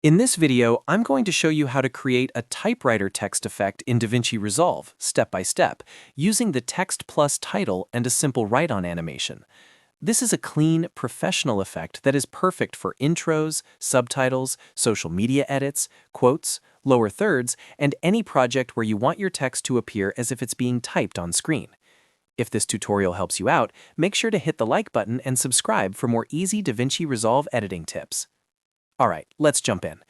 In this video, I'm going to show you how to create a typewriter text effect in DaVinci Resolve, step by step, using the text plus title and a simple write-on animation. This is a clean, professional effect that is perfect for intros, subtitles, social media edits, quotes, lower thirds, and any project where you want your text to appear as if it's being typed on screen. If this tutorial helps you out, make sure to hit the like button and subscribe for more easy DaVinci Resolve editing tips. Alright, let's jump in.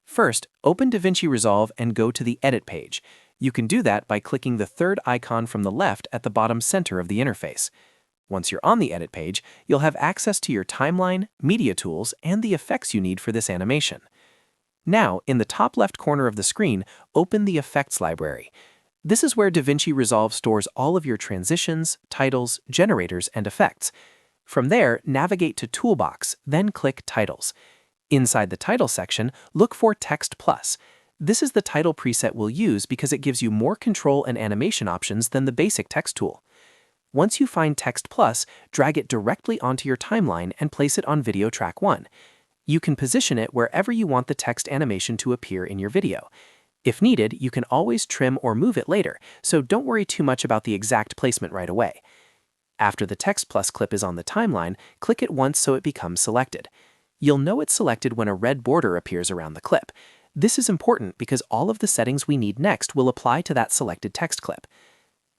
First, open DaVinci Resolve and go to the Edit page. You can do that by clicking the third icon from the left at the bottom center of the interface. Once you're on the Edit page, you'll have access to your timeline, media tools, and the effects you need for this animation. Now, in the top left corner of the screen, open the Effects library. This is where DaVinci Resolve stores all of your transitions, titles, generators, and effects. From there, navigate to Toolbox, then click Titles. Inside the title section, look for Text Plus. This is the title preset we'll use because it gives you more control and animation options than the basic text tool. Once you find Text Plus, drag it directly onto your timeline and place it on video track 1. You can position it wherever you want the text animation to appear in your video. If needed, you can always trim or move it later, so don't worry too much about the exact placement right away. After the Text Plus clip is on the timeline, click it once so it becomes selected. You'll know it's selected when a red border appears around the clip. This is important because all of the settings we need next will apply to that selected text clip.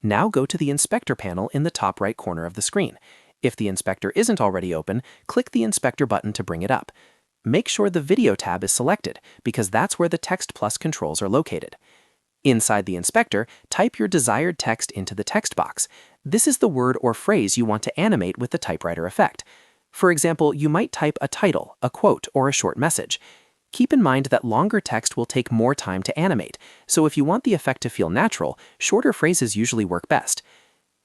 Now go to the Inspector panel in the top right corner of the screen. If the inspector isn't already open, click the Inspector button to bring it up. Make sure the Video tab is selected because that's where the Text Plus controls are located. Inside the inspector, type your desired text into the text box. This is the word or phrase you want to animate with the typewriter effect. For example, you might type a title, a quote, or a short message. Keep in mind that longer text will take more time to animate, so if you want the effect to feel natural, shorter phrases usually work best.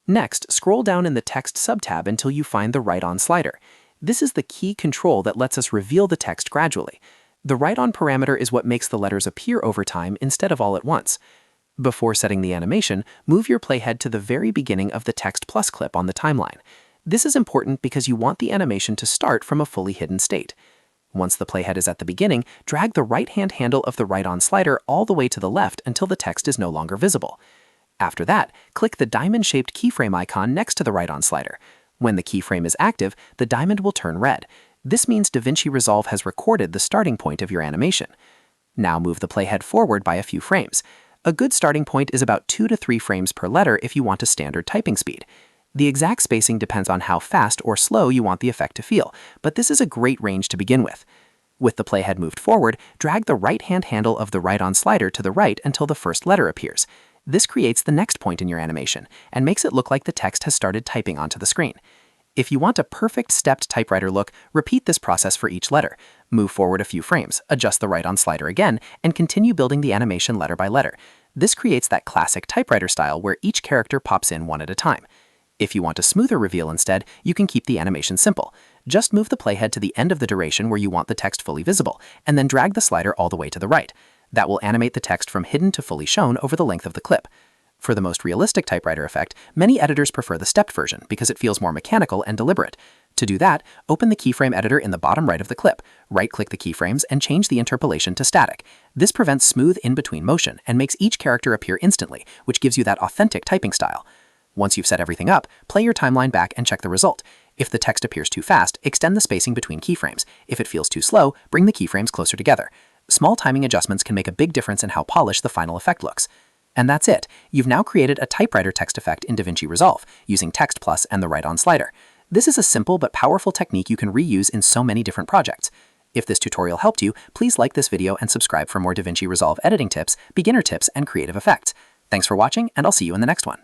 Next, scroll down in the Text subtab until you find the Write-On slider. This is the key control that lets us reveal the text gradually. The Write-On parameter is what makes the letters appear over time instead of all at once. Before setting the animation, move your playhead to the very beginning of the Text Plus clip on the timeline. This is important because you want the animation to start from a fully hidden state. Once the playhead is at the beginning, drag the right-hand handle of the Write-On slider all the way to the left until the text is no longer visible. After that, click the diamond-shaped keyframe icon next to the Write-On slider. When the keyframe is active, the diamond will turn red. This means DaVinci Resolve has recorded the starting point of your animation. Now move the playhead forward by a few frames. A good starting point is about 2 to 3 frames per letter if you want a standard typing speed. The exact spacing depends on how fast or slow you want the effect to feel, but this is a great range to begin with. With the playhead moved forward, drag the right-hand handle of the Write-On slider to the right until the first letter appears. This creates the next point in your animation and makes it look like the text has started typing onto the screen. If you want a perfect stepped typewriter look, repeat this process for each letter. Move forward a few frames, adjust the Write-On slider again, and continue building the animation letter by letter. This creates that classic typewriter style where each character pops in one at a time. If you want a smoother reveal instead, you can keep the animation simple. Just move the playhead to the end of the duration where you want the text fully visible, and then drag the slider all the way to the right. That will animate the text from hidden to fully shown over the length of the clip. For the most realistic typewriter effect, many editors prefer the stepped version because it feels more mechanical and deliberate. To do that, open the keyframe editor in the bottom right of the clip, right-click the keyframes, and change the interpolation to static. This prevents smooth in-between motion and makes each character appear instantly, which gives you that authentic typing style. Once you've set everything up, play your timeline back and check the result. If the text appears too fast, extend the spacing between keyframes. If it feels too slow, bring the keyframes closer together. Small timing adjustments can make a big difference in how polished the final effect looks. And that's it. You've now created a typewriter text effect in DaVinci Resolve using Text Plus and the Write-On slider. This is a simple but powerful technique you can reuse in so many different projects. If this tutorial helped you, please like this video and subscribe for more DaVinci Resolve editing tips, beginner tips, and creative effects. Thanks for watching, and I'll see you in the next one.